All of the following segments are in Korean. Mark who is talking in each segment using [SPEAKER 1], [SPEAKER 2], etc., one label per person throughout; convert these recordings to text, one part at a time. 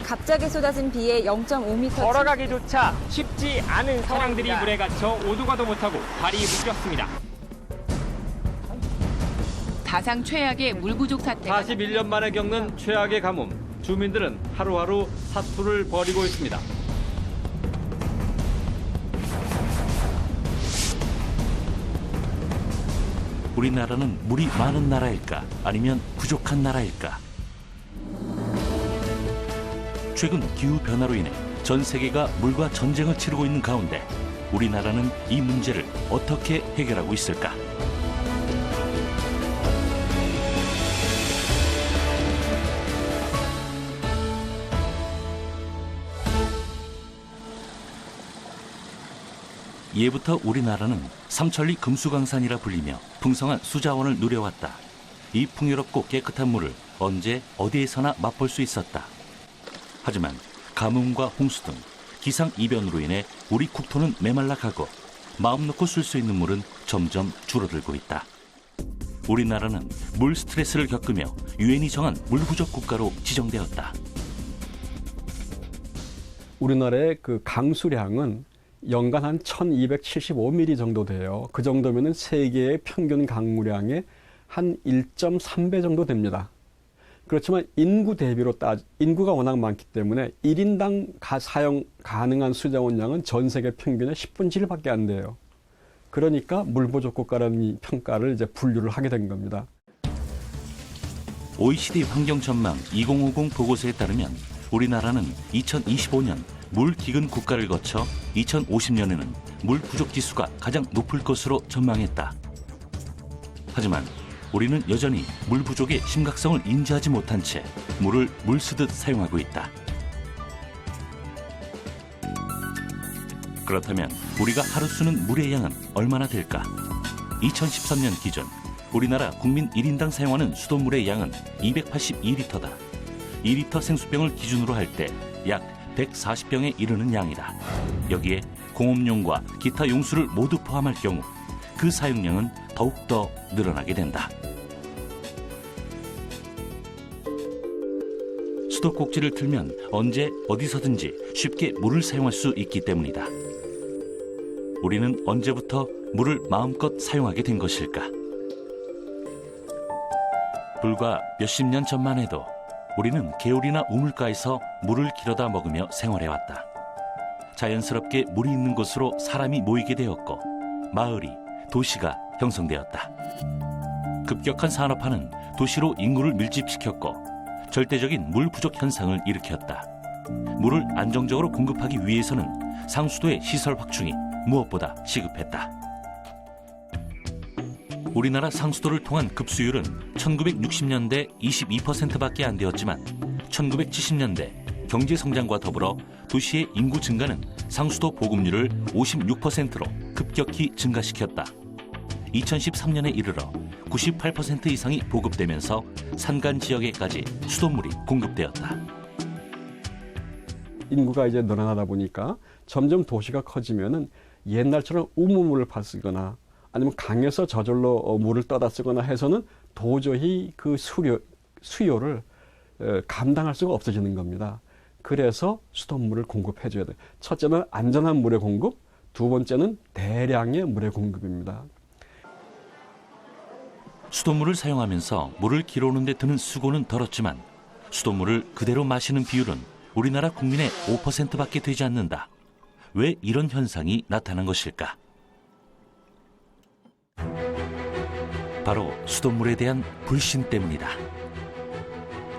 [SPEAKER 1] 갑자기 쏟아진 비에 0.5m
[SPEAKER 2] 걸어가기조차 쉽지 않은 사람들이 물에 갇혀 오도 가도 못하고 발이 묶였습니다.
[SPEAKER 3] 사상 최악의 물 부족 사태가
[SPEAKER 4] 41년 만에 겪는 최악의 가뭄. 주민들은 하루하루 사투를 벌이고 있습니다.
[SPEAKER 5] 우리나라는 물이 많은 나라일까 아니면 부족한 나라일까? 최근 기후변화로 인해 전 세계가 물과 전쟁을 치르고 있는 가운데 우리나라는 이 문제를 어떻게 해결하고 있을까? 예부터 우리나라는 삼천리 금수강산이라 불리며 풍성한 수자원을 누려왔다. 이 풍요롭고 깨끗한 물을 언제 어디에서나 맛볼 수 있었다. 하지만 가뭄과 홍수 등 기상이변으로 인해 우리 국토는 메말라가고 마음 놓고 쓸 수 있는 물은 점점 줄어들고 있다. 우리나라는 물 스트레스를 겪으며 유엔이 정한 물 부족 국가로 지정되었다.
[SPEAKER 6] 우리나라의 그 강수량은 연간 한 1275mm 정도 돼요. 그 정도면은 세계의 평균 강우량의 한 1.3배 정도 됩니다. 그렇지만 인구 대비로 인구가 워낙 많기 때문에 1인당 사용 가능한 수자원량은 전 세계 평균의 10분의 1밖에 안 돼요. 그러니까 물 부족 국가라는 이 평가를 이제 분류를 하게 된 겁니다.
[SPEAKER 5] OECD 환경전망 2050 보고서에 따르면 우리나라는 2025년 물 기근 국가를 거쳐 2050년에는 물 부족 지수가 가장 높을 것으로 전망했다. 하지만 우리는 여전히 물 부족의 심각성을 인지하지 못한 채 물을 물 쓰듯 사용하고 있다. 그렇다면 우리가 하루 쓰는 물의 양은 얼마나 될까? 2013년 기준 우리나라 국민 1인당 사용하는 수돗물의 양은 282리터다. 2리터 생수병을 기준으로 할 때 약 140병에 이르는 양이다. 여기에 공업용과 기타 용수를 모두 포함할 경우 그 사용량은 더욱더 늘어나게 된다. 수도꼭지를 틀면 언제 어디서든지 쉽게 물을 사용할 수 있기 때문이다. 우리는 언제부터 물을 마음껏 사용하게 된 것일까? 불과 몇십 년 전만 해도 우리는 개울이나 우물가에서 물을 길어다 먹으며 생활해왔다. 자연스럽게 물이 있는 곳으로 사람이 모이게 되었고 마을이, 도시가 형성되었다. 급격한 산업화는 도시로 인구를 밀집시켰고 절대적인 물 부족 현상을 일으켰다. 물을 안정적으로 공급하기 위해서는 상수도의 시설 확충이 무엇보다 시급했다. 우리나라 상수도를 통한 급수율은 1960년대 22%밖에 안 되었지만 1970년대 경제성장과 더불어 도시의 인구 증가는 상수도 보급률을 56%로 급격히 증가시켰다. 2013년에 이르러 98% 이상이 보급되면서 산간 지역에까지 수돗물이 공급되었다.
[SPEAKER 6] 인구가 이제 늘어나다 보니까 점점 도시가 커지면은 옛날처럼 우물물을 파쓰거나 아니면 강에서 저절로 물을 떠다 쓰거나 해서는 도저히 그 수요를 감당할 수가 없어지는 겁니다. 그래서 수돗물을 공급해줘야 돼요. 첫째는 안전한 물의 공급, 두 번째는 대량의 물의 공급입니다.
[SPEAKER 5] 수돗물을 사용하면서 물을 길어오는 데 드는 수고는 덜었지만 수돗물을 그대로 마시는 비율은 우리나라 국민의 5%밖에 되지 않는다. 왜 이런 현상이 나타난 것일까? 바로 수돗물에 대한 불신 때문이다.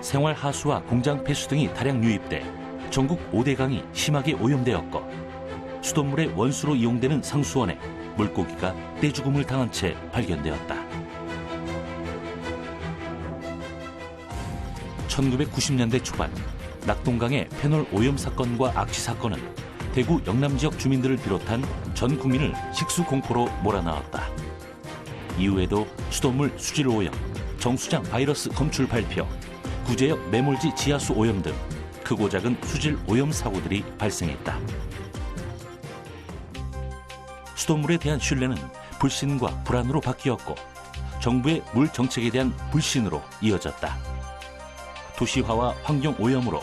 [SPEAKER 5] 생활 하수와 공장 폐수 등이 다량 유입돼 전국 5대 강이 심하게 오염되었고 수돗물의 원수로 이용되는 상수원에 물고기가 떼죽음을 당한 채 발견되었다. 1990년대 초반 낙동강의 페놀 오염 사건과 악취 사건은 대구 영남 지역 주민들을 비롯한 전 국민을 식수 공포로 몰아넣었다. 이후에도 수돗물 수질 오염, 정수장 바이러스 검출 발표, 구제역 매몰지 지하수 오염 등 크고 작은 수질 오염 사고들이 발생했다. 수돗물에 대한 신뢰는 불신과 불안으로 바뀌었고 정부의 물 정책에 대한 불신으로 이어졌다. 도시화와 환경 오염으로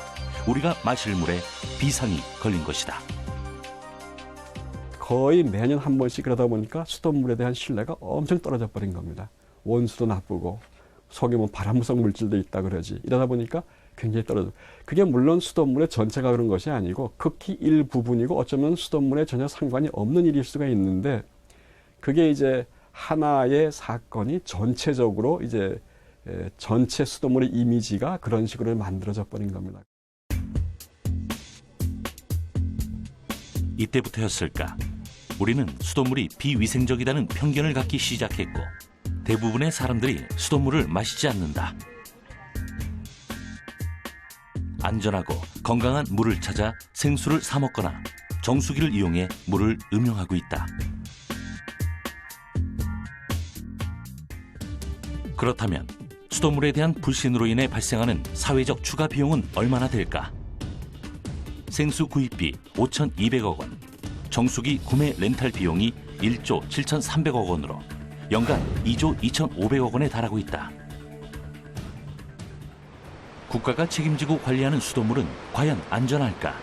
[SPEAKER 5] 우리가 마실 물에 비상이 걸린 것이다.
[SPEAKER 6] 거의 매년 한 번씩 그러다 보니까 수돗물에 대한 신뢰가 엄청 떨어져 버린 겁니다. 원수도 나쁘고 속에 뭐 발암성 물질도 있다 그러지. 이러다 보니까 굉장히 떨어져. 그게 물론 수돗물의 전체가 그런 것이 아니고 극히 일부분이고 어쩌면 수돗물에 전혀 상관이 없는 일일 수가 있는데 그게 이제 하나의 사건이 전체적으로 이제 전체 수돗물의 이미지가 그런 식으로 만들어져 버린 겁니다.
[SPEAKER 5] 이때부터였을까? 우리는 수돗물이 비위생적이라는 편견을 갖기 시작했고 대부분의 사람들이 수돗물을 마시지 않는다. 안전하고 건강한 물을 찾아 생수를 사 먹거나 정수기를 이용해 물을 음용하고 있다. 그렇다면 수돗물에 대한 불신으로 인해 발생하는 사회적 추가 비용은 얼마나 될까? 생수 구입비 5,200억 원, 정수기 구매 렌탈 비용이 1조 7,300억 원으로 연간 2조 2,500억 원에 달하고 있다. 국가가 책임지고 관리하는 수돗물은 과연 안전할까?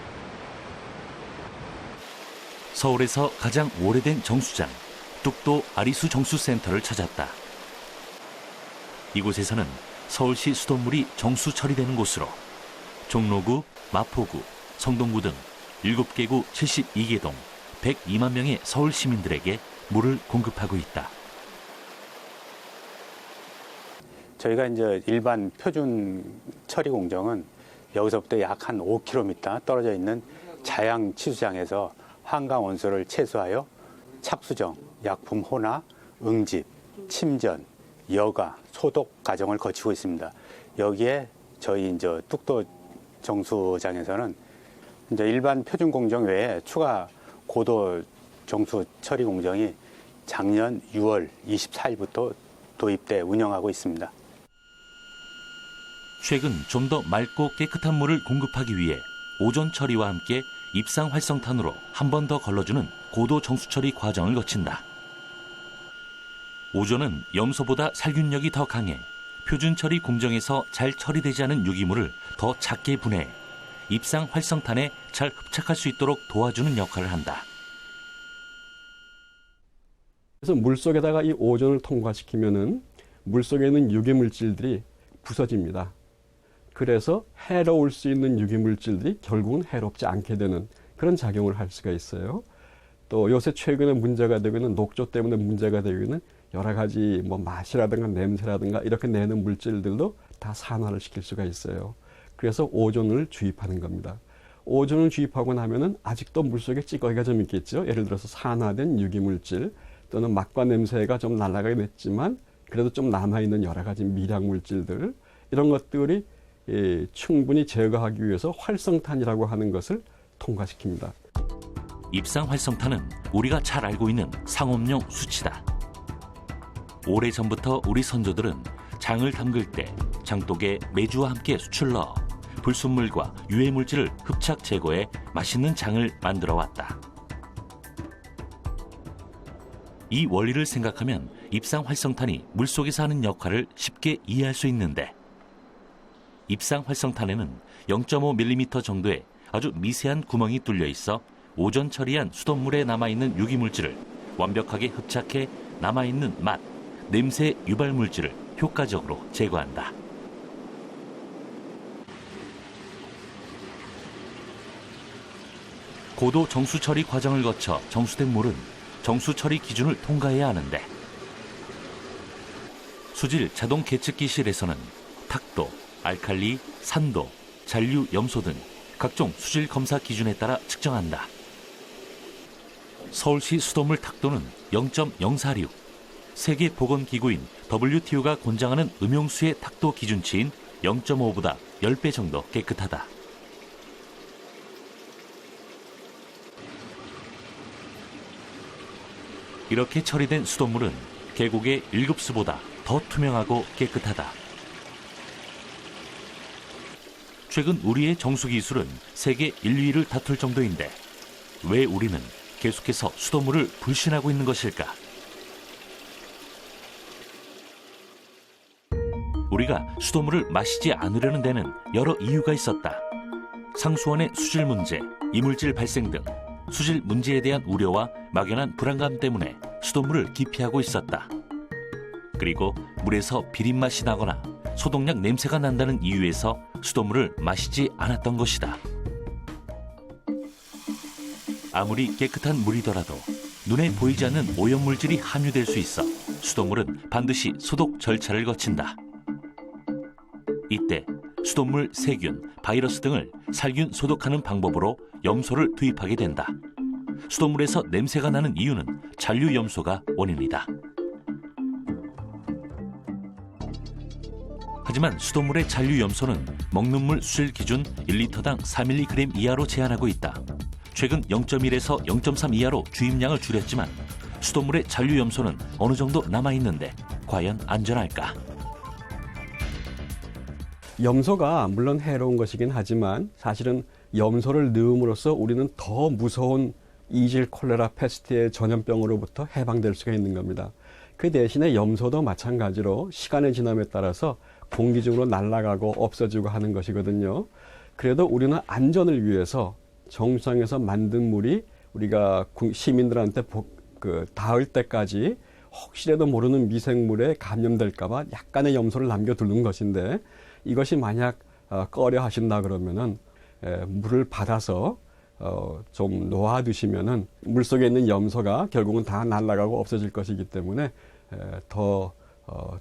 [SPEAKER 5] 서울에서 가장 오래된 정수장, 뚝도 아리수 정수센터를 찾았다. 이곳에서는 서울시 수돗물이 정수 처리되는 곳으로 종로구, 마포구, 성동구 등 7개 구 72개 동 102만 명의 서울 시민들에게 물을 공급하고 있다.
[SPEAKER 7] 저희가 이제 일반 표준 처리 공정은 여기서부터 약 한 5km 떨어져 있는 자양 치수장에서 한강 원소를 채수하여 찹수정, 약품 혼화, 응집, 침전, 여과, 소독 과정을 거치고 있습니다. 여기에 저희 이제 뚝도 정수장에서는 이제 일반 표준 공정 외에 추가 고도 정수 처리 공정이 작년 6월 24일부터 도입돼 운영하고 있습니다.
[SPEAKER 5] 최근 좀 더 맑고 깨끗한 물을 공급하기 위해 오존 처리와 함께 입상 활성탄으로 한 번 더 걸러주는 고도 정수 처리 과정을 거친다. 오존은 염소보다 살균력이 더 강해 표준 처리 공정에서 잘 처리되지 않은 유기물을 더 작게 분해해 입상 활성탄에 잘 흡착할 수 있도록 도와주는 역할을 한다.
[SPEAKER 6] 그래서 물속에다가 이 오존을 통과시키면은 물속에 있는 유기물질들이 부서집니다. 그래서 해로울 수 있는 유기물질들이 결국은 해롭지 않게 되는 그런 작용을 할 수가 있어요. 또 요새 최근에 문제가 되고 있는 녹조 때문에 문제가 되고 있는 여러 가지 뭐 맛이라든가 냄새라든가 이렇게 내는 물질들도 다 산화를 시킬 수가 있어요. 그래서 오존을 주입하는 겁니다. 오존을 주입하고 나면은 아직도 물속에 찌꺼기가 좀 있겠죠. 예를 들어서 산화된 유기물질 또는 맛과 냄새가 좀 날아가게 됐지만 그래도 좀 남아있는 여러 가지 미량 물질들 이런 것들이 충분히 제거하기 위해서 활성탄이라고 하는 것을 통과시킵니다.
[SPEAKER 5] 입상 활성탄은 우리가 잘 알고 있는 상업용 수치다. 오래전부터 우리 선조들은 장을 담글 때 장독에 메주와 함께 수출 넣어 불순물과 유해물질을 흡착 제거해 맛있는 장을 만들어 왔다. 이 원리를 생각하면 입상 활성탄이 물속에서 하는 역할을 쉽게 이해할 수 있는데 입상 활성탄에는 0.5mm 정도의 아주 미세한 구멍이 뚫려 있어 오존 처리한 수돗물에 남아있는 유기물질을 완벽하게 흡착해 남아있는 맛, 냄새 유발 물질을 효과적으로 제거한다. 고도 정수 처리 과정을 거쳐 정수된 물은 정수 처리 기준을 통과해야 하는데 수질 자동 계측기실에서는 탁도, 알칼리, 산도, 잔류, 염소 등 각종 수질 검사 기준에 따라 측정한다. 서울시 수돗물 탁도는 0.046, 세계보건기구인 WTO가 권장하는 음용수의 탁도 기준치인 0.5보다 10배 정도 깨끗하다. 이렇게 처리된 수돗물은 계곡의 1급수보다 더 투명하고 깨끗하다. 최근 우리의 정수 기술은 세계 1, 2위를 다툴 정도인데 왜 우리는 계속해서 수돗물을 불신하고 있는 것일까? 우리가 수돗물을 마시지 않으려는 데는 여러 이유가 있었다. 상수원의 수질 문제, 이물질 발생 등 수질 문제에 대한 우려와 막연한 불안감 때문에 수돗물을 기피하고 있었다. 그리고 물에서 비린맛이 나거나 소독약 냄새가 난다는 이유에서 수돗물을 마시지 않았던 것이다. 아무리 깨끗한 물이더라도 눈에 보이지 않는 오염물질이 함유될 수 있어 수돗물은 반드시 소독 절차를 거친다. 이때 수돗물 세균, 바이러스 등을 살균 소독하는 방법으로 염소를 투입하게 된다. 수돗물에서 냄새가 나는 이유는 잔류염소가 원인이다. 하지만 수돗물의 잔류염소는 먹는 물 수질 기준 1리터당 4mg 이하로 제한하고 있다. 최근 0.1에서 0.3 이하로 주입량을 줄였지만 수돗물의 잔류염소는 어느 정도 남아있는데 과연 안전할까?
[SPEAKER 6] 염소가 물론 해로운 것이긴 하지만 사실은 염소를 넣음으로써 우리는 더 무서운 이질 콜레라 패스트의 전염병으로부터 해방될 수가 있는 겁니다. 그 대신에 염소도 마찬가지로 시간의 지남에 따라서 공기중으로 날아가고 없어지고 하는 것이거든요. 그래도 우리는 안전을 위해서 정수장에서 만든 물이 우리가 시민들한테 닿을 때까지 혹시라도 모르는 미생물에 감염될까 봐 약간의 염소를 남겨두는 것인데 이것이 만약 꺼려 하신다 그러면은 물을 받아서 좀 놓아두시면은 물속에 있는 염소가 결국은 다 날아가고 없어질 것이기 때문에 더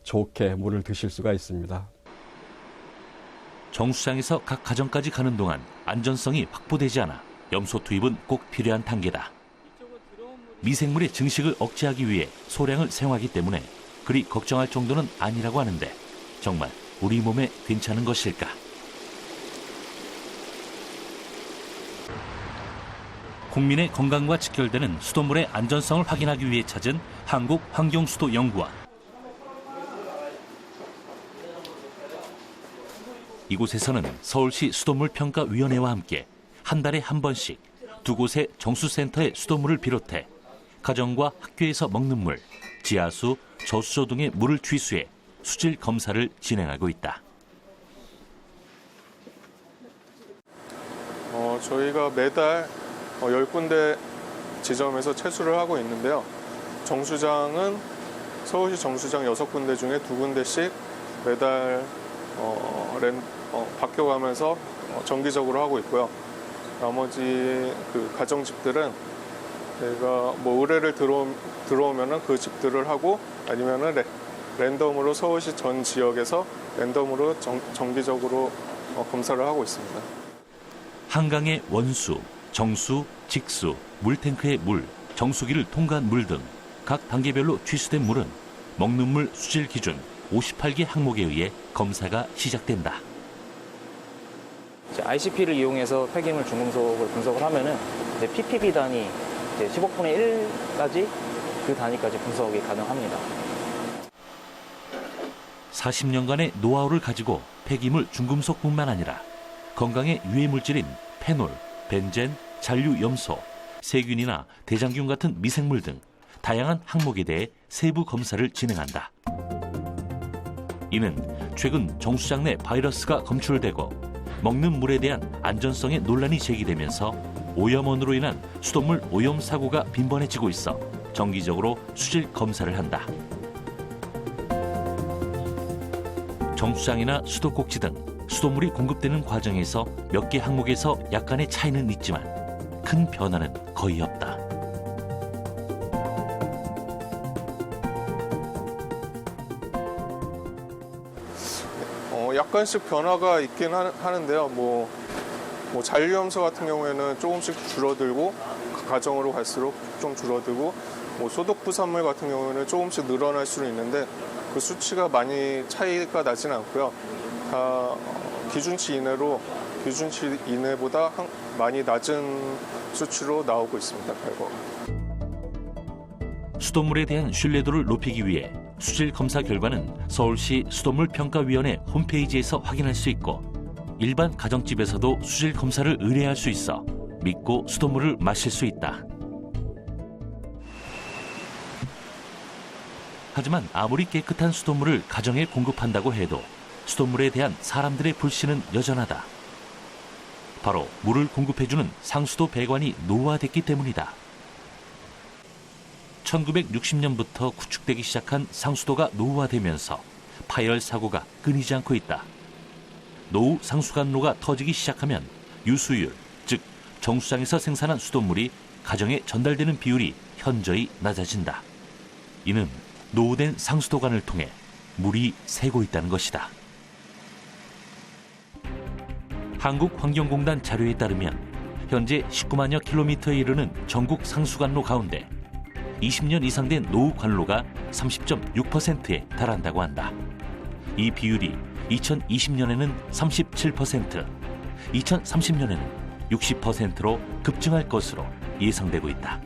[SPEAKER 6] 좋게 물을 드실 수가 있습니다.
[SPEAKER 5] 정수장에서 각 가정까지 가는 동안 안전성이 확보되지 않아 염소 투입은 꼭 필요한 단계다. 미생물의 증식을 억제하기 위해 소량을 사용하기 때문에 그리 걱정할 정도는 아니라고 하는데 정말 우리 몸에 괜찮은 것일까? 국민의 건강과 직결되는 수돗물의 안전성을 확인하기 위해 찾은 한국환경수도연구원. 이곳에서는 서울시 수돗물평가위원회와 함께 한 달에 한 번씩 두 곳의 정수센터의 수돗물을 비롯해 가정과 학교에서 먹는 물, 지하수, 저수조 등의 물을 취수해 수질 검사를 진행하고 있다.
[SPEAKER 8] 저희가 매달 10군데 지점에서 채수를 하고 있는데요. 정수장은 서울시 정수장 6군데 중에 2군데씩 매달 바뀌어가면서 정기적으로 하고 있고요. 나머지 그 가정집들은 저희가 의뢰를 들어오면은 그 집들을 하고 아니면은 랜덤으로 서울시 전 지역에서 랜덤으로 정기적으로 검사를 하고 있습니다.
[SPEAKER 5] 한강의 원수, 정수, 직수, 물탱크의 물, 정수기를 통과한 물 등 각 단계별로 취수된 물은 먹는 물 수질 기준 58개 항목에 의해 검사가 시작된다.
[SPEAKER 9] ICP를 이용해서 폐기물 중금속을 분석을 하면은 이제 ppb 단위, 이제 10억분의 1까지 그 단위까지 분석이 가능합니다.
[SPEAKER 5] 40년간의 노하우를 가지고 폐기물 중금속뿐만 아니라 건강에 유해 물질인 페놀, 벤젠, 잔류염소, 세균이나 대장균 같은 미생물 등 다양한 항목에 대해 세부 검사를 진행한다. 이는 최근 정수장 내 바이러스가 검출되고 먹는 물에 대한 안전성의 논란이 제기되면서 오염원으로 인한 수돗물 오염 사고가 빈번해지고 있어 정기적으로 수질 검사를 한다. 정수장이나 수도꼭지 등 수돗물이 공급되는 과정에서 몇 개 항목에서 약간의 차이는 있지만 큰 변화는 거의 없다.
[SPEAKER 8] 약간씩 변화가 있긴 하는데요. 잔류염소 같은 경우에는 조금씩 줄어들고 가정으로 갈수록 좀 줄어들고 소독 부산물 같은 경우에는 조금씩 늘어날 수는 있는데 그 수치가 많이 차이가 나지는 않고요. 다 기준치 이내보다 많이 낮은 수치로 나오고 있습니다. 결과가.
[SPEAKER 5] 수돗물에 대한 신뢰도를 높이기 위해 수질 검사 결과는 서울시 수돗물평가위원회 홈페이지에서 확인할 수 있고 일반 가정집에서도 수질 검사를 의뢰할 수 있어 믿고 수돗물을 마실 수 있다. 하지만 아무리 깨끗한 수돗물을 가정에 공급한다고 해도 수돗물에 대한 사람들의 불신은 여전하다. 바로 물을 공급해주는 상수도 배관이 노후화됐기 때문이다. 1960년부터 구축되기 시작한 상수도가 노후화되면서 파열 사고가 끊이지 않고 있다. 노후 상수관로가 터지기 시작하면 유수율, 즉 정수장에서 생산한 수돗물이 가정에 전달되는 비율이 현저히 낮아진다. 이는 노후된 상수도관을 통해 물이 새고 있다는 것이다. 한국환경공단 자료에 따르면 현재 19만여 킬로미터에 이르는 전국 상수관로 가운데 20년 이상 된 노후 관로가 30.6%에 달한다고 한다. 이 비율이 2020년에는 37%, 2030년에는 60%로 급증할 것으로 예상되고 있다.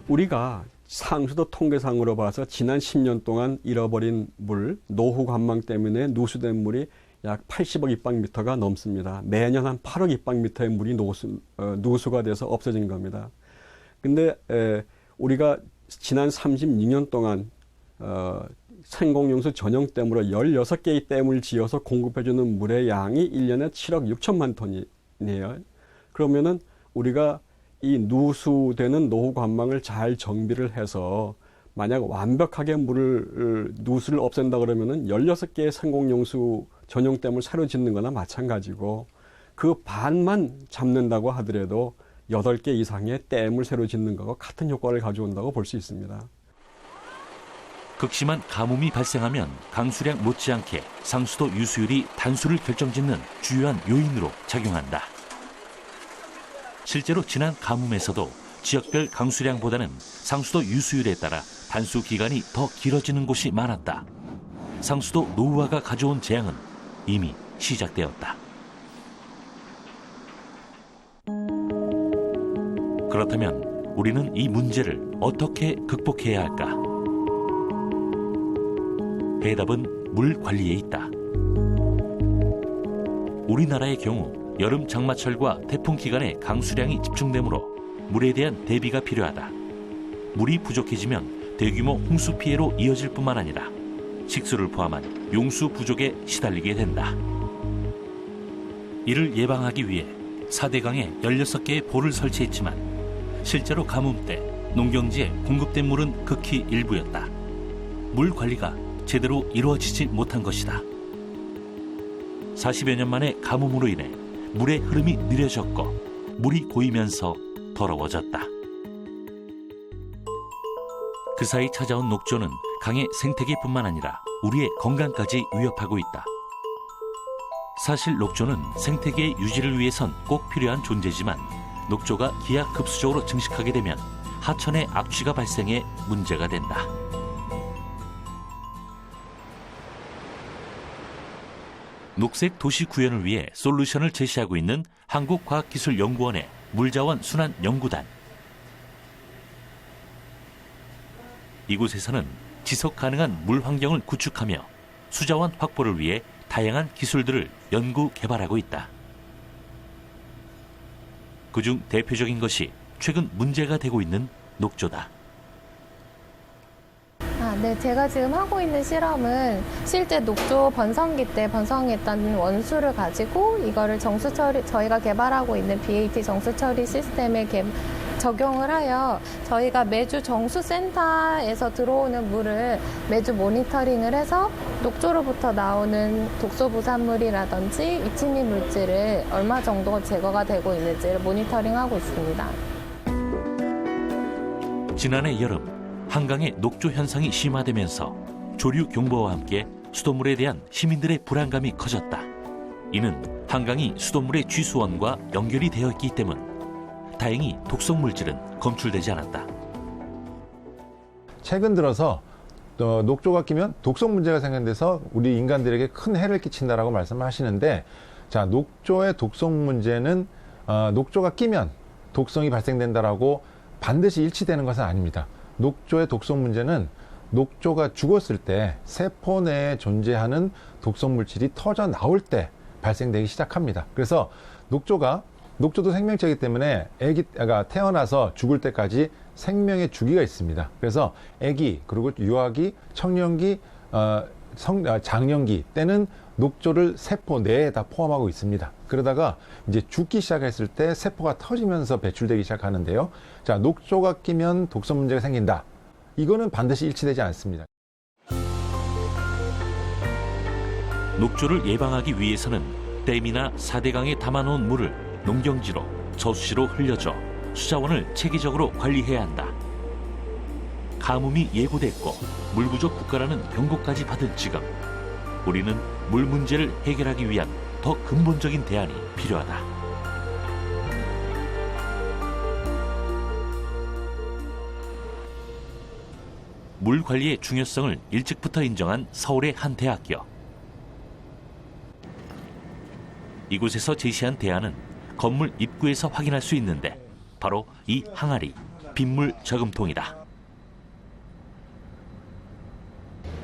[SPEAKER 6] 우리가 상수도 통계상으로 봐서 지난 10년 동안 잃어버린 물, 노후 관망 때문에 누수된 물이 약 80억 입방미터가 넘습니다. 매년 한 8억 입방미터의 물이 누수가 돼서 없어진 겁니다. 근데 우리가 지난 36년 동안 생공용수 전용댐으로 16개의 댐을 지어서 공급해주는 물의 양이 1년에 7억 6천만 톤이네요. 그러면은 우리가 이 누수되는 노후 관망을 잘 정비를 해서 만약 완벽하게 누수를 없앤다 그러면은 16개의 생공용수 전용댐을 새로 짓는 거나 마찬가지고 그 반만 잡는다고 하더라도 8개 이상의 댐을 새로 짓는 거와 같은 효과를 가져온다고 볼 수 있습니다.
[SPEAKER 5] 극심한 가뭄이 발생하면 강수량 못지않게 상수도 유수율이 단수를 결정짓는 주요한 요인으로 작용한다. 실제로 지난 가뭄에서도 지역별 강수량보다는 상수도 유수율에 따라 단수 기간이 더 길어지는 곳이 많았다. 상수도 노후화가 가져온 재앙은 이미 시작되었다. 그렇다면 우리는 이 문제를 어떻게 극복해야 할까? 대답은 물 관리에 있다. 우리나라의 경우 여름 장마철과 태풍 기간에 강수량이 집중되므로 물에 대한 대비가 필요하다. 물이 부족해지면 대규모 홍수 피해로 이어질 뿐만 아니라 식수를 포함한 용수 부족에 시달리게 된다. 이를 예방하기 위해 4대강에 16개의 보를 설치했지만 실제로 가뭄 때 농경지에 공급된 물은 극히 일부였다. 물 관리가 제대로 이루어지지 못한 것이다. 40여 년 만에 가뭄으로 인해 물의 흐름이 느려졌고 물이 고이면서 더러워졌다. 그 사이 찾아온 녹조는 강의 생태계뿐만 아니라 우리의 건강까지 위협하고 있다. 사실 녹조는 생태계의 유지를 위해선 꼭 필요한 존재지만 녹조가 기하급수적으로 증식하게 되면 하천에 악취가 발생해 문제가 된다. 녹색 도시 구현을 위해 솔루션을 제시하고 있는 한국과학기술연구원의 물자원 순환 연구단. 이곳에서는 지속 가능한 물 환경을 구축하며 수자원 확보를 위해 다양한 기술들을 연구 개발하고 있다. 그중 대표적인 것이 최근 문제가 되고 있는 녹조다.
[SPEAKER 10] 네, 제가 지금 하고 있는 실험은 실제 녹조 번성기 때 번성했던 원수를 가지고 이거를 정수 처리, 저희가 개발하고 있는 BAT 정수 처리 시스템에 적용을 하여 저희가 매주 정수센터에서 들어오는 물을 매주 모니터링을 해서 녹조로부터 나오는 독소 부산물이라든지 이치미 물질을 얼마 정도 제거가 되고 있는지를 모니터링하고 있습니다.
[SPEAKER 5] 지난해 여름 한강의 녹조 현상이 심화되면서 조류 경보와 함께 수돗물에 대한 시민들의 불안감이 커졌다. 이는 한강이 수돗물의 취수원과 연결이 되어 있기 때문 다행히 독성 물질은 검출되지 않았다.
[SPEAKER 11] 최근 들어서 녹조가 끼면 독성 문제가 생겨서 우리 인간들에게 큰 해를 끼친다라고 말씀하시는데, 자, 녹조의 독성 문제는 녹조가 끼면 독성이 발생된다라고 반드시 일치되는 것은 아닙니다. 녹조의 독성 문제는 녹조가 죽었을 때 세포 내에 존재하는 독성 물질이 터져 나올 때 발생되기 시작합니다. 그래서 녹조도 생명체이기 때문에 아기가 태어나서 죽을 때까지 생명의 주기가 있습니다. 그래서 아기, 그리고 유아기, 청년기, 장년기 때는 녹조를 세포 내에 다 포함하고 있습니다. 그러다가 이제 죽기 시작했을 때 세포가 터지면서 배출되기 시작하는데요. 자, 녹조가 끼면 독성 문제가 생긴다. 이거는 반드시 일치되지 않습니다.
[SPEAKER 5] 녹조를 예방하기 위해서는 댐이나 사대강에 담아놓은 물을 농경지로 저수지로 흘려줘 수자원을 체계적으로 관리해야 한다. 가뭄이 예고됐고 물 부족 국가라는 경고까지 받은 지금 우리는 물 문제를 해결하기 위한 더 근본적인 대안이 필요하다. 물 관리의 중요성을 일찍부터 인정한 서울의 한 대학교. 이곳에서 제시한 대안은 건물 입구에서 확인할 수 있는데 바로 이 항아리, 빗물 저금통이다.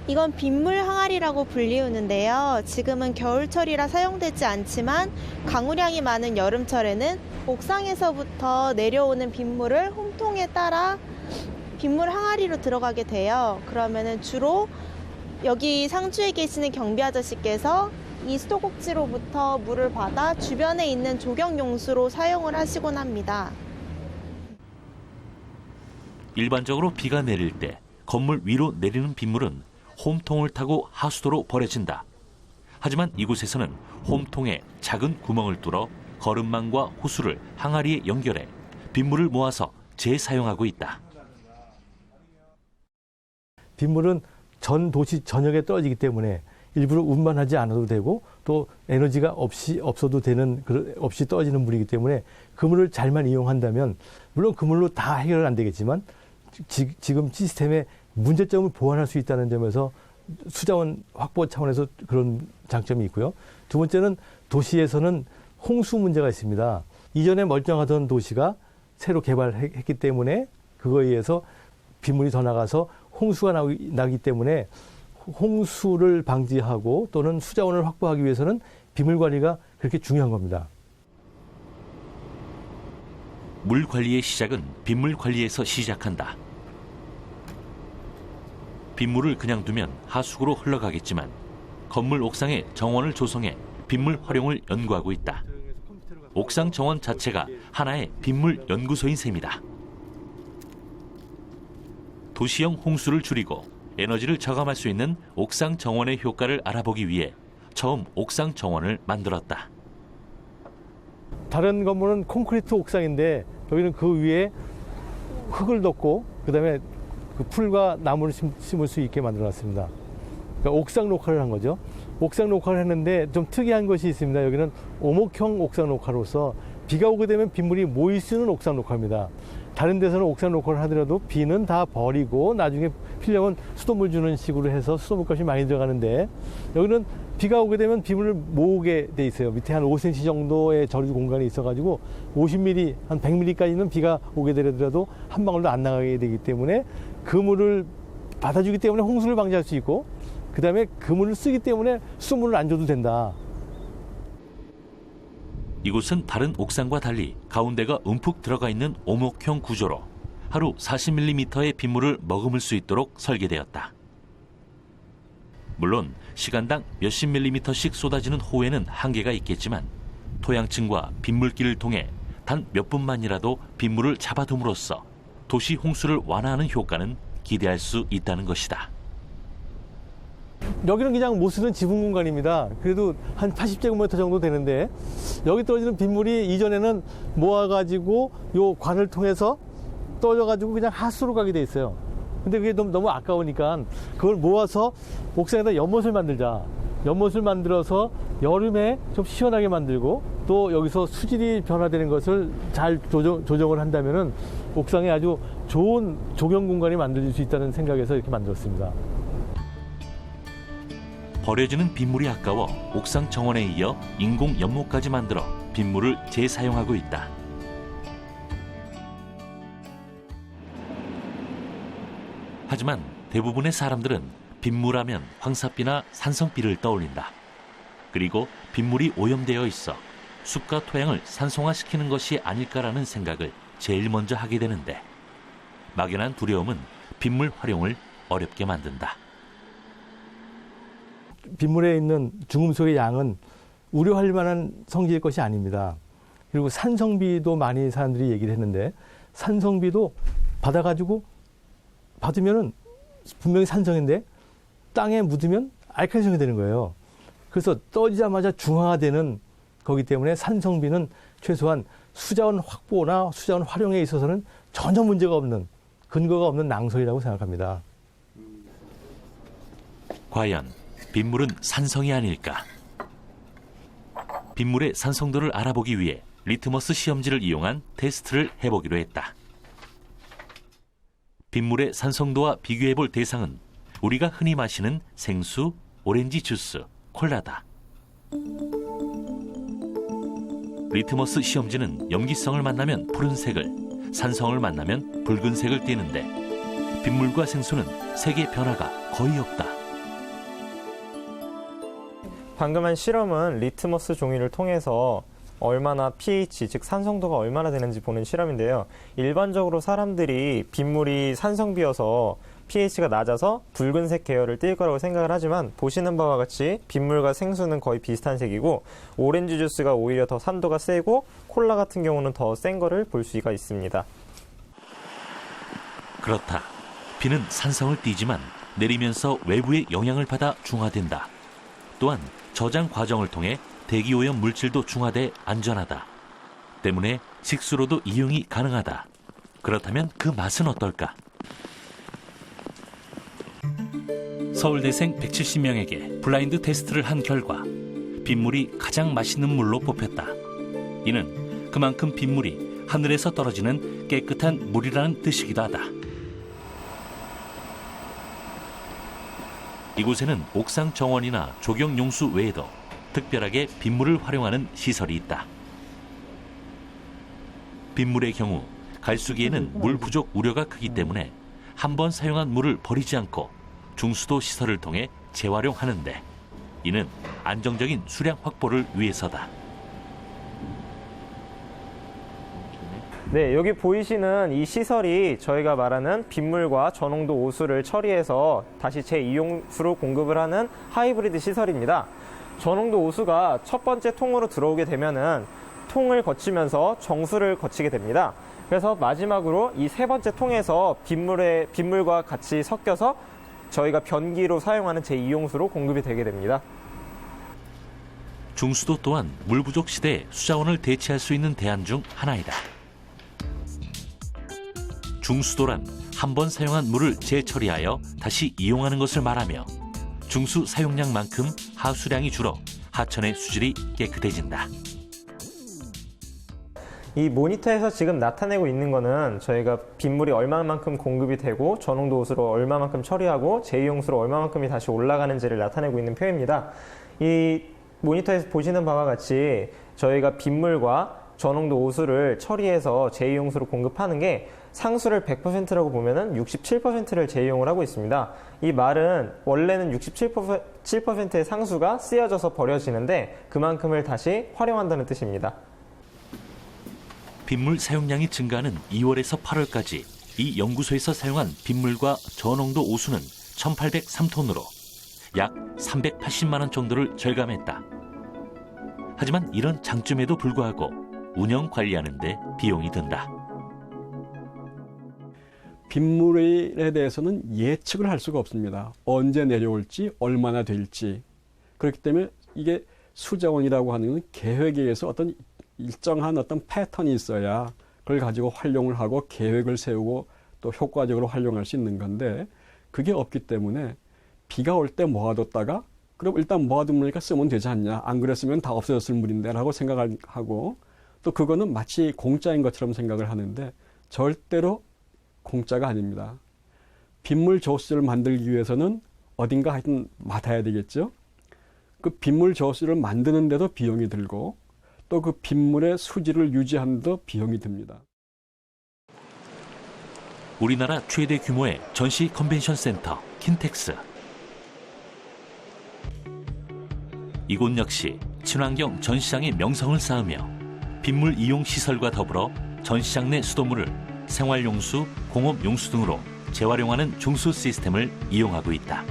[SPEAKER 12] 이건 빗물 항아리라고 불리우는데요. 지금은 겨울철이라 사용되지 않지만 강우량이 많은 여름철에는 옥상에서부터 내려오는 빗물을 홈통에 따라 빗물 항아리로 들어가게 돼요. 그러면은 주로 여기 상주에 계시는 경비 아저씨께서 이 수도꼭지로부터 물을 받아 주변에 있는 조경용수로 사용을 하시곤 합니다.
[SPEAKER 5] 일반적으로 비가 내릴 때 건물 위로 내리는 빗물은 홈통을 타고 하수도로 버려진다. 하지만 이곳에서는 홈통에 작은 구멍을 뚫어 거름망과 호수를 항아리에 연결해 빗물을 모아서 재사용하고 있다.
[SPEAKER 13] 빗물은 전 도시 전역에 떨어지기 때문에 일부러 운반하지 않아도 되고 또 에너지가 없어도 되는, 없이 떨어지는 물이기 때문에 그 물을 잘만 이용한다면 물론 그 물로 다 해결은 안 되겠지만 지금 시스템의 문제점을 보완할 수 있다는 점에서 수자원 확보 차원에서 그런 장점이 있고요. 두 번째는 도시에서는 홍수 문제가 있습니다. 이전에 멀쩡하던 도시가 새로 개발했기 때문에 그거에 의해서 빗물이 더 나가서 홍수가 나기 때문에 홍수를 방지하고 또는 수자원을 확보하기 위해서는 빗물 관리가 그렇게 중요한 겁니다.
[SPEAKER 5] 물 관리의 시작은 빗물 관리에서 시작한다. 빗물을 그냥 두면 하수구로 흘러가겠지만 건물 옥상에 정원을 조성해 빗물 활용을 연구하고 있다. 옥상 정원 자체가 하나의 빗물 연구소인 셈이다. 도시형 홍수를 줄이고 에너지를 저감할 수 있는 옥상 정원의 효과를 알아보기 위해 처음 옥상 정원을 만들었다.
[SPEAKER 13] 다른 건물은 콘크리트 옥상인데 여기는 그 위에 흙을 덮고 그다음에 그 풀과 나무를 심을 수 있게 만들어놨습니다. 그러니까 옥상 녹화를 한 거죠. 옥상 녹화를 했는데 좀 특이한 것이 있습니다. 여기는 오목형 옥상 녹화로서 비가 오게 되면 빗물이 모일 수 있는 옥상 녹화입니다. 다른 데서는 옥상 녹화를 하더라도 비는 다 버리고 나중에 필요하면 수돗물 주는 식으로 해서 수돗물 값이 많이 들어가는데 여기는 비가 오게 되면 빗물을 모으게 돼 있어요. 밑에 한 5cm 정도의 저류 공간이 있어가지고 50mm, 한 100mm까지는 비가 오게 되더라도 한 방울도 안 나가게 되기 때문에 그 물을 받아주기 때문에 홍수를 방지할 수 있고 그 다음에 그 물을 쓰기 때문에 수돗물을 안 줘도 된다.
[SPEAKER 5] 이곳은 다른 옥상과 달리 가운데가 움푹 들어가 있는 오목형 구조로 하루 40mm의 빗물을 머금을 수 있도록 설계되었다. 물론 시간당 몇십 밀리미터씩 쏟아지는 호에는 한계가 있겠지만 토양층과 빗물길을 통해 단 몇 분만이라도 빗물을 잡아둠으로써 도시 홍수를 완화하는 효과는 기대할 수 있다는 것이다.
[SPEAKER 13] 여기는 그냥 못 쓰는 지붕 공간입니다. 그래도 한 80제곱미터 정도 되는데 여기 떨어지는 빗물이 이전에는 모아가지고 요 관을 통해서 떨어져가지고 그냥 하수로 가게 돼 있어요. 근데 그게 너무 아까우니까 그걸 모아서 옥상에다 연못을 만들자. 연못을 만들어서 여름에 좀 시원하게 만들고 또 여기서 수질이 변화되는 것을 잘 조정을 한다면은 옥상에 아주 좋은 조경 공간이 만들어질 수 있다는 생각에서 이렇게 만들었습니다.
[SPEAKER 5] 버려지는 빗물이 아까워 옥상 정원에 이어 인공 연못까지 만들어 빗물을 재사용하고 있다. 하지만 대부분의 사람들은 빗물하면 황사비나 산성비를 떠올린다. 그리고 빗물이 오염되어 있어 숲과 토양을 산성화시키는 것이 아닐까라는 생각을 제일 먼저 하게 되는데 막연한 두려움은 빗물 활용을 어렵게 만든다.
[SPEAKER 13] 빗물에 있는 중금속의 양은 우려할 만한 성질일 것이 아닙니다. 그리고 산성비도 많이 사람들이 얘기를 했는데 산성비도 받으면은 분명히 산성인데 땅에 묻으면 알칼리성이 되는 거예요. 그래서 떠지자마자 중화가 되는 거기 때문에 산성비는 최소한 수자원 확보나 수자원 활용에 있어서는 전혀 문제가 없는 근거가 없는 낭설이라고 생각합니다.
[SPEAKER 5] 과연 빗물은 산성이 아닐까? 빗물의 산성도를 알아보기 위해 리트머스 시험지를 이용한 테스트를 해보기로 했다. 빗물의 산성도와 비교해볼 대상은 우리가 흔히 마시는 생수, 오렌지 주스, 콜라다. 리트머스 시험지는 염기성을 만나면 푸른색을, 산성을 만나면 붉은색을 띠는데 빗물과 생수는 색의 변화가 거의 없다.
[SPEAKER 14] 방금 한 실험은 리트머스 종이를 통해서 얼마나 pH, 즉 산성도가 얼마나 되는지 보는 실험인데요. 일반적으로 사람들이 빗물이 산성비여서 pH가 낮아서 붉은색 계열을 띌 거라고 생각을 하지만 보시는 바와 같이 빗물과 생수는 거의 비슷한 색이고 오렌지 주스가 오히려 더 산도가 세고 콜라 같은 경우는 더 센 거를 볼 수가 있습니다.
[SPEAKER 5] 그렇다. 비는 산성을 띠지만 내리면서 외부의 영향을 받아 중화된다. 또한 저장 과정을 통해 대기오염 물질도 중화돼 안전하다. 때문에 식수로도 이용이 가능하다. 그렇다면 그 맛은 어떨까? 서울대생 170명에게 블라인드 테스트를 한 결과 빗물이 가장 맛있는 물로 뽑혔다. 이는 그만큼 빗물이 하늘에서 떨어지는 깨끗한 물이라는 뜻이기도 하다. 이곳에는 옥상 정원이나 조경용수 외에도 특별하게 빗물을 활용하는 시설이 있다. 빗물의 경우 갈수기에는 물 부족 우려가 크기 때문에 한 번 사용한 물을 버리지 않고 중수도 시설을 통해 재활용하는데 이는 안정적인 수량 확보를 위해서다.
[SPEAKER 14] 네, 여기 보이시는 이 시설이 저희가 말하는 빗물과 저농도 오수를 처리해서 다시 재이용수로 공급을 하는 하이브리드 시설입니다. 저농도 오수가 첫 번째 통으로 들어오게 되면은 통을 거치면서 정수를 거치게 됩니다. 그래서 마지막으로 이 세 번째 통에서 빗물과 같이 섞여서 저희가 변기로 사용하는 제2용수로 공급이 되게 됩니다.
[SPEAKER 5] 중수도 또한 물 부족 시대에 수자원을 대체할 수 있는 대안 중 하나이다. 중수도란 한 번 사용한 물을 재처리하여 다시 이용하는 것을 말하며 중수 사용량만큼 하수량이 줄어 하천의 수질이 깨끗해진다.
[SPEAKER 14] 이 모니터에서 지금 나타내고 있는 거는 저희가 빗물이 얼마만큼 공급이 되고 저농도 오수로 얼마만큼 처리하고 제2용수로 얼마만큼이 다시 올라가는지를 나타내고 있는 표입니다. 이 모니터에서 보시는 바와 같이 저희가 빗물과 저농도 오수를 처리해서 제2용수로 공급하는 게 상수를 100%라고 보면은 67%를 재이용을 하고 있습니다. 이 말은 원래는 67%의 상수가 쓰여져서 버려지는데 그만큼을 다시 활용한다는 뜻입니다.
[SPEAKER 5] 빗물 사용량이 증가하는 2월에서 8월까지 이 연구소에서 사용한 빗물과 저농도 오수는 1,803톤으로 약 380만 원 정도를 절감했다. 하지만 이런 장점에도 불구하고 운영 관리하는 데 비용이 든다.
[SPEAKER 6] 빗물에 대해서는 예측을 할 수가 없습니다. 언제 내려올지 얼마나 될지. 그렇기 때문에 이게 수자원이라고 하는 건 계획에 의해서 어떤 일정한 어떤 패턴이 있어야 그걸 가지고 활용을 하고 계획을 세우고 또 효과적으로 활용할 수 있는 건데 그게 없기 때문에 비가 올 때 모아뒀다가 그럼 일단 모아둔 물이니까 쓰면 되지 않냐. 안 그랬으면 다 없어졌을 물인데 라고 생각하고 또 그거는 마치 공짜인 것처럼 생각을 하는데 절대로 공짜가 아닙니다. 빗물 저수지를 만들기 위해서는 어딘가 하여튼 맡아야 되겠죠. 그 빗물 저수지를 만드는데도 비용이 들고 또 그 빗물의 수질을 유지하는 데도 비용이 듭니다.
[SPEAKER 5] 우리나라 최대 규모의 전시 컨벤션 센터 킨텍스. 이곳 역시 친환경 전시장의 명성을 쌓으며 빗물 이용 시설과 더불어 전시장 내 수돗물을 생활용수, 공업용수 등으로 재활용하는 중수 시스템을 이용하고 있다.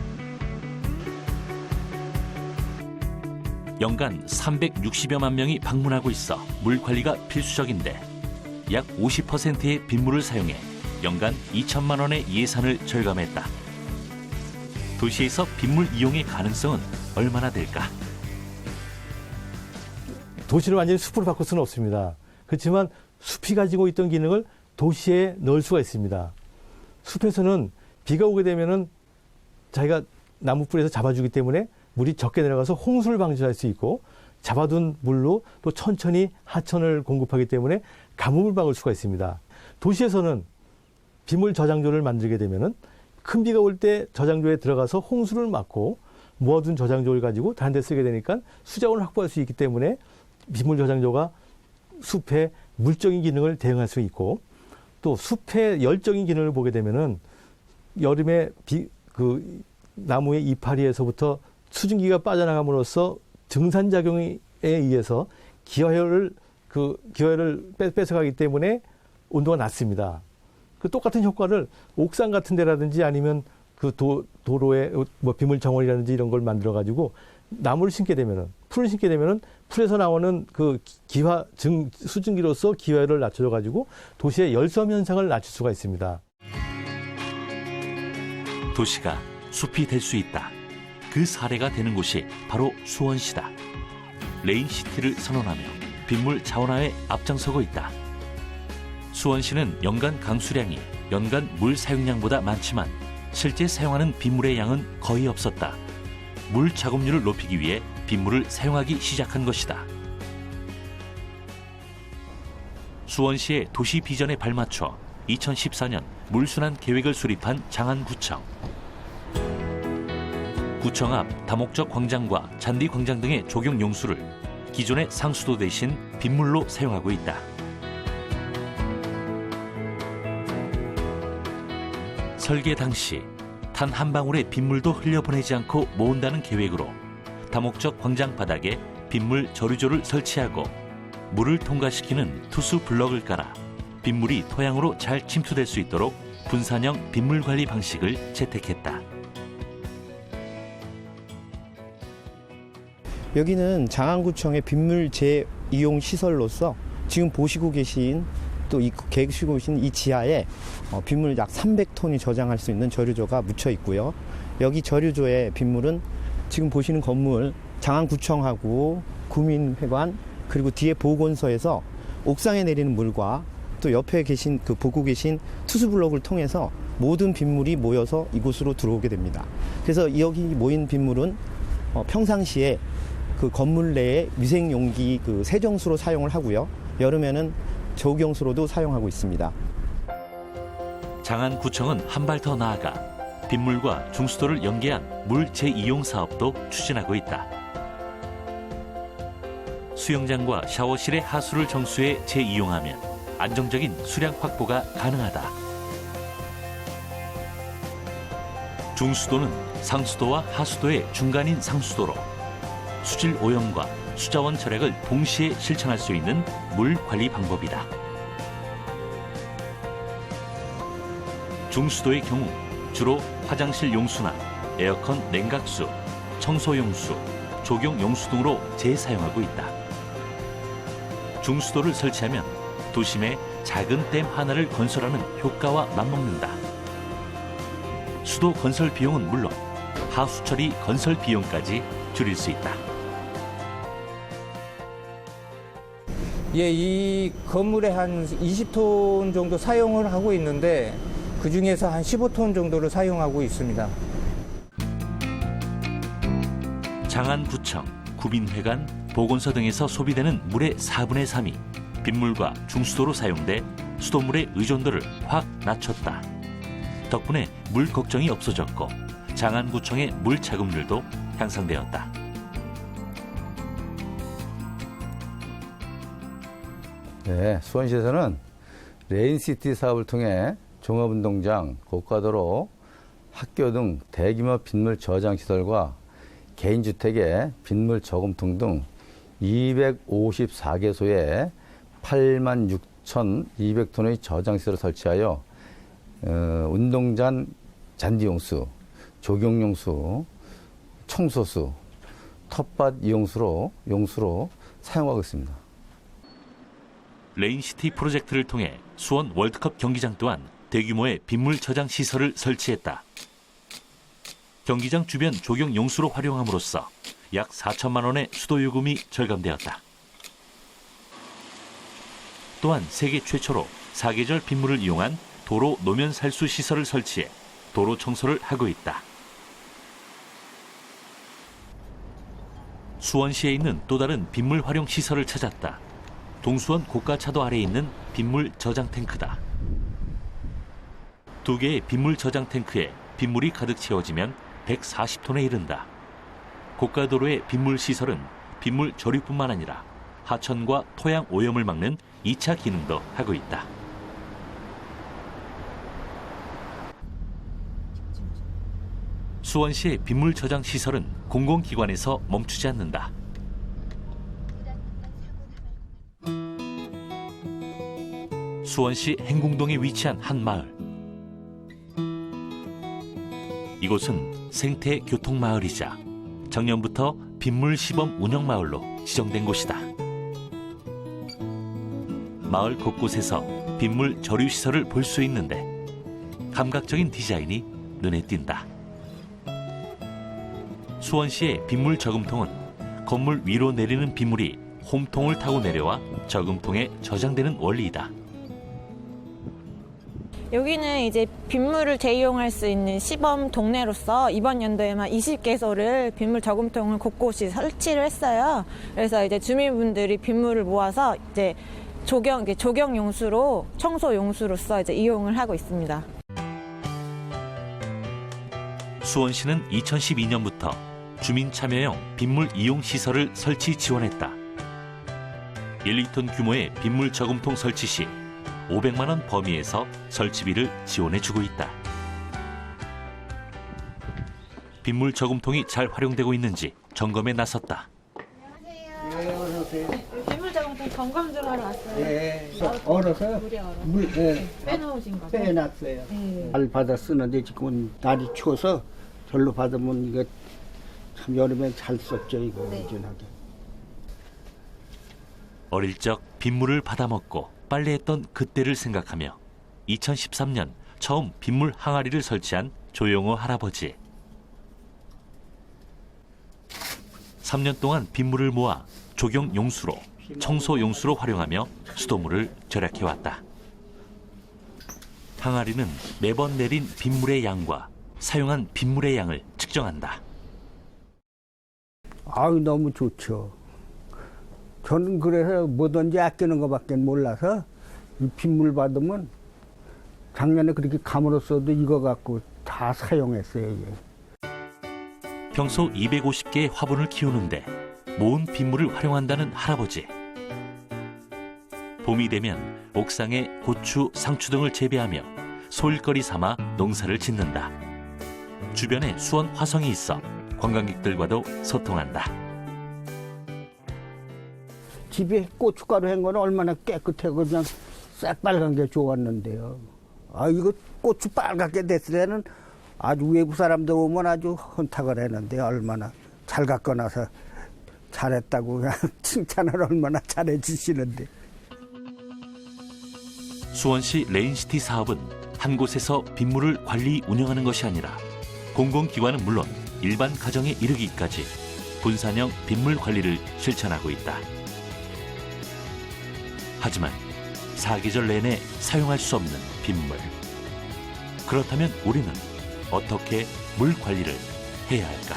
[SPEAKER 5] 연간 360여만 명이 방문하고 있어 물 관리가 필수적인데 약 50%의 빗물을 사용해 연간 2천만 원의 예산을 절감했다. 도시에서 빗물 이용의 가능성은 얼마나 될까?
[SPEAKER 13] 도시를 완전히 숲으로 바꿀 수는 없습니다. 그렇지만 숲이 가지고 있던 기능을 도시에 넣을 수가 있습니다. 숲에서는 비가 오게 되면은 자기가 나무뿌리에서 잡아주기 때문에 물이 적게 내려가서 홍수를 방지할 수 있고 잡아둔 물로 또 천천히 하천을 공급하기 때문에 가뭄을 막을 수가 있습니다. 도시에서는 빗물 저장조를 만들게 되면은 큰 비가 올 때 저장조에 들어가서 홍수를 막고 모아둔 저장조를 가지고 다른 데 쓰게 되니까 수자원을 확보할 수 있기 때문에 빗물 저장조가 숲의 물적인 기능을 대응할 수 있고 또 숲의 열적인 기능을 보게 되면은 여름에 나무의 이파리에서부터 수증기가 빠져나감으로써 증산작용에 의해서 기화열을 뺏어가기 때문에 온도가 낮습니다. 그 똑같은 효과를 옥상 같은 데라든지 아니면 그 도로에 뭐 빗물 정원이라든지 이런 걸 만들어 가지고 나무를 심게 되면은 풀을 심게 되면은 풀에서 나오는 그 수증기로서 기화열을 낮춰줘 가지고 도시의 열섬 현상을 낮출 수가 있습니다.
[SPEAKER 5] 도시가 숲이 될 수 있다. 그 사례가 되는 곳이 바로 수원시다. 레인시티를 선언하며 빗물 자원화에 앞장서고 있다. 수원시는 연간 강수량이 연간 물 사용량보다 많지만 실제 사용하는 빗물의 양은 거의 없었다. 물 자급률을 높이기 위해 빗물을 사용하기 시작한 것이다. 수원시의 도시 비전에 발맞춰 2014년 물순환 계획을 수립한 장안구청. 구청 앞 다목적 광장과 잔디 광장 등의 조경 용수를 기존의 상수도 대신 빗물로 사용하고 있다. 설계 당시 단 한 방울의 빗물도 흘려보내지 않고 모은다는 계획으로 다목적 광장 바닥에 빗물 저류조를 설치하고 물을 통과시키는 투수 블럭을 깔아 빗물이 토양으로 잘 침투될 수 있도록 분산형 빗물 관리 방식을 채택했다.
[SPEAKER 15] 여기는 장안구청의 빗물 재이용 시설로서 지금 보시고 계신 또 계시고 계신 이 지하에 빗물 약 300톤이 저장할 수 있는 저류조가 묻혀 있고요. 여기 저류조의 빗물은 지금 보시는 건물 장안구청하고 구민회관 그리고 뒤에 보건소에서 옥상에 내리는 물과 또 옆에 계신 보고 계신 투수블럭을 통해서 모든 빗물이 모여서 이곳으로 들어오게 됩니다. 그래서 여기 모인 빗물은 평상시에 그 건물 내에 위생용기 세정수로 사용을 하고요. 여름에는 조경수로도 사용하고 있습니다.
[SPEAKER 5] 장안구청은 한 발 더 나아가 빗물과 중수도를 연계한 물 재이용 사업도 추진하고 있다. 수영장과 샤워실의 하수를 정수해 재이용하면 안정적인 수량 확보가 가능하다. 중수도는 상수도와 하수도의 중간인 상수도로 수질 오염과 수자원 절약을 동시에 실천할 수 있는 물 관리 방법이다. 중수도의 경우 주로 화장실 용수나 에어컨 냉각수, 청소 용수, 조경 용수 등으로 재사용하고 있다. 중수도를 설치하면 도심에 작은 댐 하나를 건설하는 효과와 맞먹는다. 수도 건설 비용은 물론 하수 처리 건설 비용까지 줄일 수 있다.
[SPEAKER 16] 예, 이 건물에 한 20톤 정도 사용을 하고 있는데 그 중에서 한 15톤 정도를 사용하고 있습니다.
[SPEAKER 5] 장안구청, 구민회관, 보건소 등에서 소비되는 물의 4분의 3이 빗물과 중수도로 사용돼 수도물의 의존도를 확 낮췄다. 덕분에 물 걱정이 없어졌고 장안구청의 물 자급률도 향상되었다.
[SPEAKER 17] 네, 수원시에서는 레인시티 사업을 통해 종합운동장, 고가도로, 학교 등 대규모 빗물 저장 시설과 개인주택의 빗물 저금통 등 254개소에 86,200톤의 저장시설을 설치하여 운동장 잔디용수, 조경용수, 청소수, 텃밭 용수로 사용하고 있습니다.
[SPEAKER 5] 레인시티 프로젝트를 통해 수원 월드컵 경기장 또한 대규모의 빗물 저장 시설을 설치했다. 경기장 주변 조경 용수로 활용함으로써 약 4천만 원의 수도 요금이 절감되었다. 또한 세계 최초로 사계절 빗물을 이용한 도로 노면 살수 시설을 설치해 도로 청소를 하고 있다. 수원시에 있는 또 다른 빗물 활용 시설을 찾았다. 동수원 고가차도 아래에 있는 빗물 저장 탱크다. 2개의 빗물 저장 탱크에 빗물이 가득 채워지면 140톤에 이른다. 고가도로의 빗물 시설은 빗물 저류뿐만 아니라 하천과 토양 오염을 막는 2차 기능도 하고 있다. 수원시의 빗물 저장 시설은 공공기관에서 멈추지 않는다. 수원시 행궁동에 위치한 한 마을. 이곳은 생태 교통 마을이자 작년부터 빗물 시범 운영 마을로 지정된 곳이다. 마을 곳곳에서 빗물 저류 시설을 볼 수 있는데 감각적인 디자인이 눈에 띈다. 수원시의 빗물 저금통은 건물 위로 내리는 빗물이 홈통을 타고 내려와 저금통에 저장되는 원리이다.
[SPEAKER 18] 여기는 이제 빗물을 재이용할 수 있는 시범 동네로서 이번 연도에만 20개소를 빗물 저금통을 곳곳이 설치를 했어요. 그래서 이제 주민분들이 빗물을 모아서 이제 조경 용수로 청소 용수로서 이제 이용을 하고 있습니다.
[SPEAKER 5] 수원시는 2012년부터 주민 참여형 빗물 이용 시설을 설치 지원했다. 1, 2톤 규모의 빗물 저금통 설치 시 500만 원 범위에서 설치비를 지원해주고 있다. 빗물 저금통이 잘 활용되고 있는지 점검에 나섰다.
[SPEAKER 18] 빗물 저금통 점검 좀 하러 왔어요.
[SPEAKER 19] 네, 얼어서 물
[SPEAKER 18] 빼놓으신 거죠?
[SPEAKER 19] 빼놨어요.
[SPEAKER 18] 네.
[SPEAKER 19] 잘 받아 쓰는데 지금은 날이 추워서 절로 받으면 이거 참 여름엔 잘 썼죠, 이거 꾸준하게.
[SPEAKER 5] 어릴 적 빗물을 받아먹고 빨래했던 그때를 생각하며 2013년 처음 빗물 항아리를 설치한 조용호 할아버지. 3년 동안 빗물을 모아 조경 용수로, 청소 용수로 활용하며 수돗물을 절약해왔다. 항아리는 매번 내린 빗물의 양과 사용한 빗물의 양을 측정한다.
[SPEAKER 19] 아유, 너무 좋죠. 저는 그래서 뭐든지 아끼는 것밖에 몰라서 이 빗물 받으면 작년에 그렇게 감으로써도 이거 갖고 다 사용했어요. 이게.
[SPEAKER 5] 평소 250개의 화분을 키우는데 모은 빗물을 활용한다는 할아버지. 봄이 되면 옥상에 고추, 상추 등을 재배하며 소일거리 삼아 농사를 짓는다. 주변에 수원 화성이 있어 관광객들과도 소통한다.
[SPEAKER 19] 집에 고춧가루 한 거는 얼마나 깨끗하고 그냥 새빨간 게 좋았는데요. 아, 이거 고추 빨갛게 됐을 때는 아주 외부 사람들 오면 아주 헌탁을 했는데 얼마나 잘 갖고 나서 잘했다고 그냥 칭찬을 얼마나 잘해 주시는데.
[SPEAKER 5] 수원시 레인시티 사업은 한 곳에서 빗물을 관리 운영하는 것이 아니라 공공기관은 물론 일반 가정에 이르기까지 분산형 빗물 관리를 실천하고 있다. 하지만 사계절 내내 사용할 수 없는 빗물. 그렇다면 우리는 어떻게 물 관리를 해야 할까?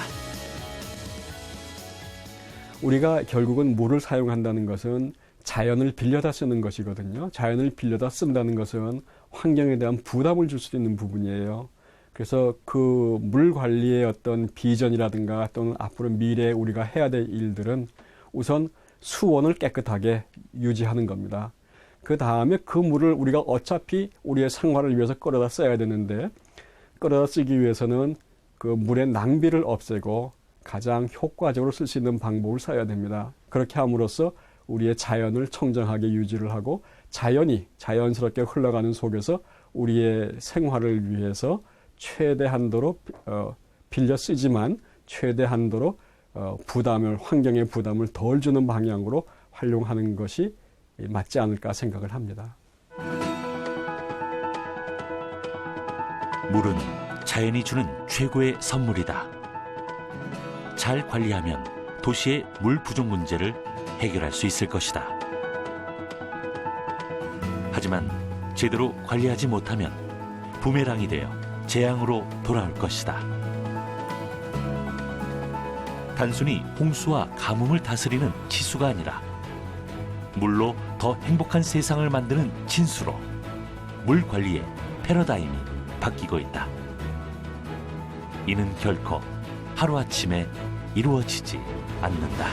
[SPEAKER 6] 우리가 결국은 물을 사용한다는 것은 자연을 빌려다 쓰는 것이거든요. 자연을 빌려다 쓴다는 것은 환경에 대한 부담을 줄 수 있는 부분이에요. 그래서 그 물 관리의 어떤 비전이라든가 또는 앞으로 미래에 우리가 해야 될 일들은 우선 수원을 깨끗하게 유지하는 겁니다. 그 다음에 그 물을 우리가 어차피 우리의 생활을 위해서 끌어다 써야 되는데 끌어다 쓰기 위해서는 그 물의 낭비를 없애고 가장 효과적으로 쓸 수 있는 방법을 써야 됩니다. 그렇게 함으로써 우리의 자연을 청정하게 유지를 하고 자연이 자연스럽게 흘러가는 속에서 우리의 생활을 위해서 최대한도로 빌려 쓰지만 최대한도로 부담을 환경의 부담을 덜 주는 방향으로 활용하는 것이 맞지 않을까 생각을 합니다.
[SPEAKER 5] 물은 자연이 주는 최고의 선물이다. 잘 관리하면 도시의 물 부족 문제를 해결할 수 있을 것이다. 하지만 제대로 관리하지 못하면 부메랑이 되어 재앙으로 돌아올 것이다. 단순히 홍수와 가뭄을 다스리는 치수가 아니라 물로 더 행복한 세상을 만드는 진수로 물 관리의 패러다임이 바뀌고 있다. 이는 결코 하루아침에 이루어지지 않는다.